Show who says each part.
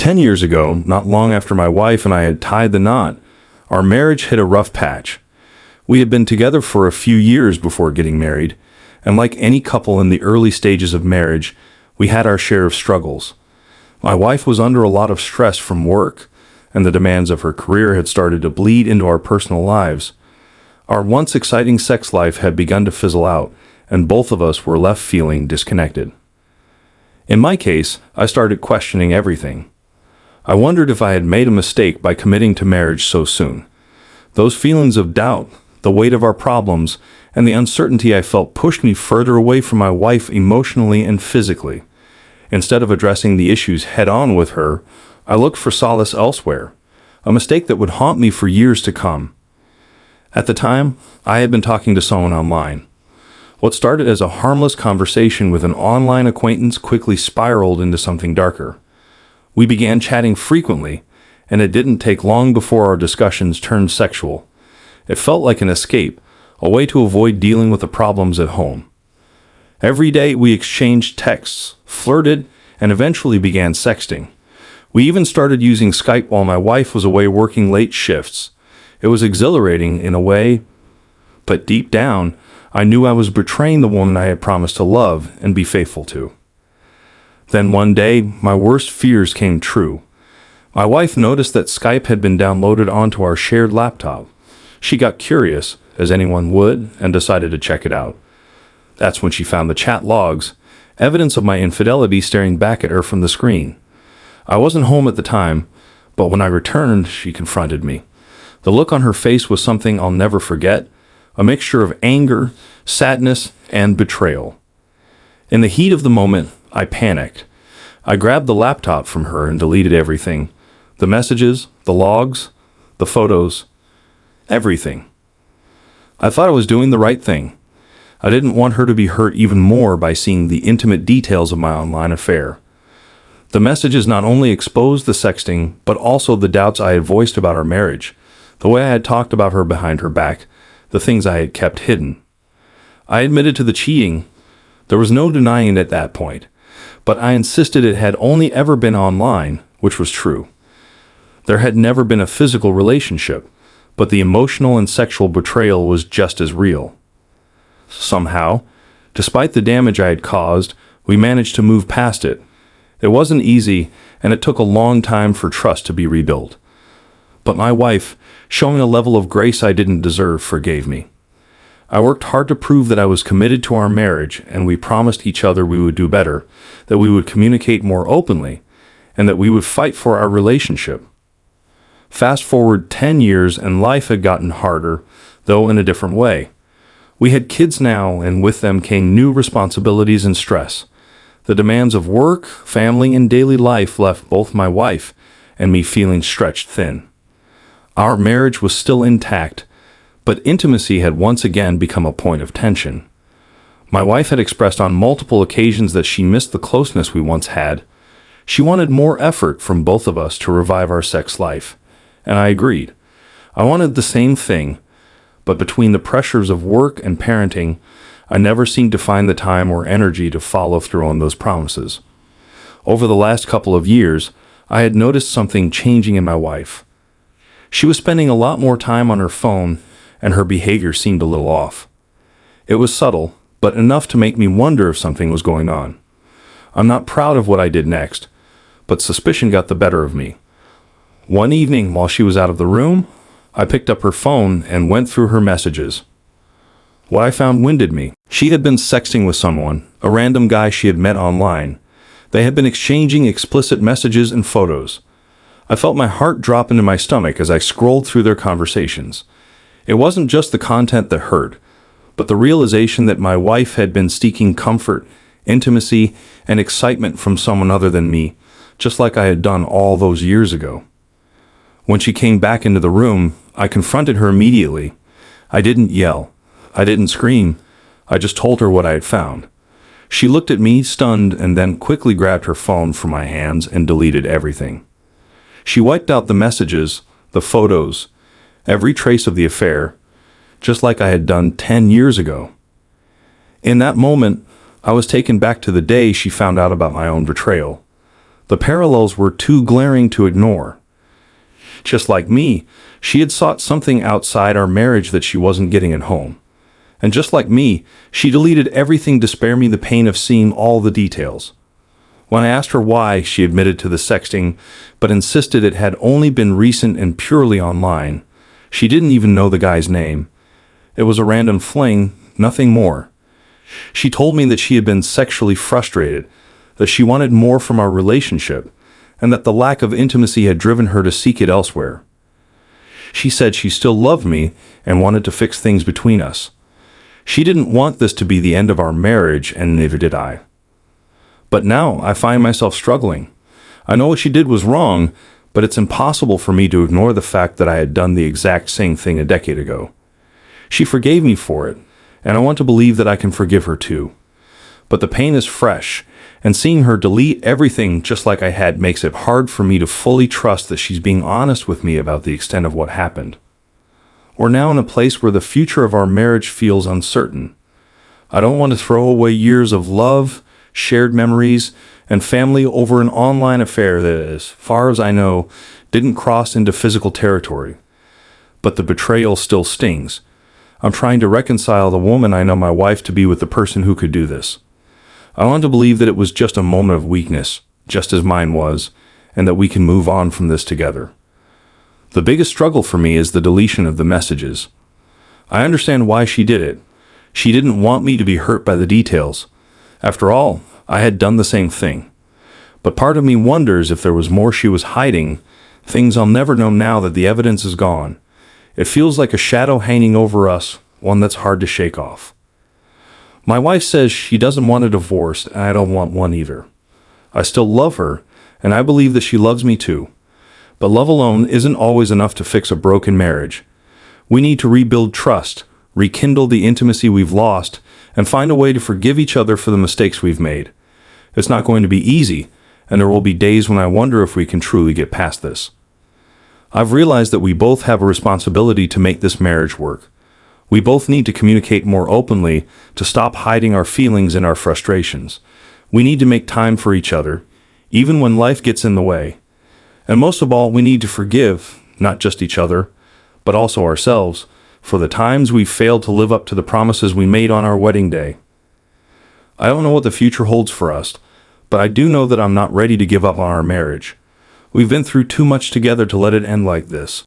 Speaker 1: 10 years ago, not long after my wife and I had tied the knot, our marriage hit a rough patch. We had been together for a few years before getting married, and like any couple in the early stages of marriage, we had our share of struggles. My wife was under a lot of stress from work, and the demands of her career had started to bleed into our personal lives. Our once exciting sex life had begun to fizzle out, and both of us were left feeling disconnected. In my case, I started questioning everything. I wondered if I had made a mistake by committing to marriage so soon. Those feelings of doubt, the weight of our problems, and the uncertainty I felt pushed me further away from my wife emotionally and physically. Instead of addressing the issues head-on with her, I looked for solace elsewhere, a mistake that would haunt me for years to come. At the time, I had been talking to someone online. What started as a harmless conversation with an online acquaintance quickly spiraled into something darker. We began chatting frequently, and it didn't take long before our discussions turned sexual. It felt like an escape, a way to avoid dealing with the problems at home. Every day we exchanged texts, flirted, and eventually began sexting. We even started using Skype while my wife was away working late shifts. It was exhilarating in a way, but deep down, I knew I was betraying the woman I had promised to love and be faithful to. Then one day, my worst fears came true. My wife noticed that Skype had been downloaded onto our shared laptop. She got curious, as anyone would, and decided to check it out. That's when she found the chat logs, evidence of my infidelity staring back at her from the screen. I wasn't home at the time, but when I returned, she confronted me. The look on her face was something I'll never forget, a mixture of anger, sadness, and betrayal. In the heat of the moment, I panicked. I grabbed the laptop from her and deleted everything. The messages, the logs, the photos, everything. I thought I was doing the right thing. I didn't want her to be hurt even more by seeing the intimate details of my online affair. The messages not only exposed the sexting, but also the doubts I had voiced about our marriage, the way I had talked about her behind her back, the things I had kept hidden. I admitted to the cheating. There was no denying it at that point, but I insisted it had only ever been online, which was true. There had never been a physical relationship, but the emotional and sexual betrayal was just as real. Somehow, despite the damage I had caused, we managed to move past it. It wasn't easy, and it took a long time for trust to be rebuilt. But my wife, showing a level of grace I didn't deserve, forgave me. I worked hard to prove that I was committed to our marriage, and we promised each other we would do better, that we would communicate more openly, and that we would fight for our relationship. Fast forward 10 years, and life had gotten harder, though in a different way. We had kids now, and with them came new responsibilities and stress. The demands of work, family, and daily life left both my wife and me feeling stretched thin. Our marriage was still intact, but intimacy had once again become a point of tension. My wife had expressed on multiple occasions that she missed the closeness we once had. She wanted more effort from both of us to revive our sex life, and I agreed. I wanted the same thing, but between the pressures of work and parenting, I never seemed to find the time or energy to follow through on those promises. Over the last couple of years, I had noticed something changing in my wife. She was spending a lot more time on her phone, and her behavior seemed a little off. It was subtle, but enough to make me wonder if something was going on. I'm not proud of what I did next, but suspicion got the better of me. One evening, while she was out of the room, I picked up her phone and went through her messages. What I found winded me. She had been sexting with someone, a random guy she had met online. They had been exchanging explicit messages and photos. I felt my heart drop into my stomach as I scrolled through their conversations. It wasn't just the content that hurt, but the realization that my wife had been seeking comfort, intimacy, and excitement from someone other than me, just like I had done all those years ago. When she came back into the room, I confronted her immediately. I didn't yell. I didn't scream. I just told her what I had found. She looked at me, stunned, and then quickly grabbed her phone from my hands and deleted everything. She wiped out the messages, the photos, every trace of the affair, just like I had done 10 years ago. In that moment, I was taken back to the day she found out about my own betrayal. The parallels were too glaring to ignore. Just like me, she had sought something outside our marriage that she wasn't getting at home. And just like me, she deleted everything to spare me the pain of seeing all the details. When I asked her why, she admitted to the sexting, but insisted it had only been recent and purely online. She didn't even know the guy's name. It was a random fling, nothing more. She told me that she had been sexually frustrated, that she wanted more from our relationship, and that the lack of intimacy had driven her to seek it elsewhere. She said she still loved me and wanted to fix things between us. She didn't want this to be the end of our marriage, and neither did I. But now I find myself struggling. I know what she did was wrong, but it's impossible for me to ignore the fact that I had done the exact same thing a decade ago. She forgave me for it, and I want to believe that I can forgive her too. But the pain is fresh, and seeing her delete everything just like I had makes it hard for me to fully trust that she's being honest with me about the extent of what happened. We're now in a place where the future of our marriage feels uncertain. I don't want to throw away years of love, shared memories, and family over an online affair that, as far as I know, didn't cross into physical territory. But the betrayal still stings. I'm trying to reconcile the woman I know my wife to be with the person who could do this. I want to believe that it was just a moment of weakness, just as mine was, and that we can move on from this together. The biggest struggle for me is the deletion of the messages. I understand why she did it. She didn't want me to be hurt by the details. After all, I had done the same thing. But part of me wonders if there was more she was hiding, things I'll never know now that the evidence is gone. It feels like a shadow hanging over us, one that's hard to shake off. My wife says she doesn't want a divorce, and I don't want one either. I still love her, and I believe that she loves me too. But love alone isn't always enough to fix a broken marriage. We need to rebuild trust, rekindle the intimacy we've lost, and find a way to forgive each other for the mistakes we've made. It's not going to be easy, and there will be days when I wonder if we can truly get past this. I've realized that we both have a responsibility to make this marriage work. We both need to communicate more openly, to stop hiding our feelings and our frustrations. We need to make time for each other, even when life gets in the way. And most of all, we need to forgive, not just each other, but also ourselves, for the times we failed to live up to the promises we made on our wedding day. I don't know what the future holds for us, but I do know that I'm not ready to give up on our marriage. We've been through too much together to let it end like this.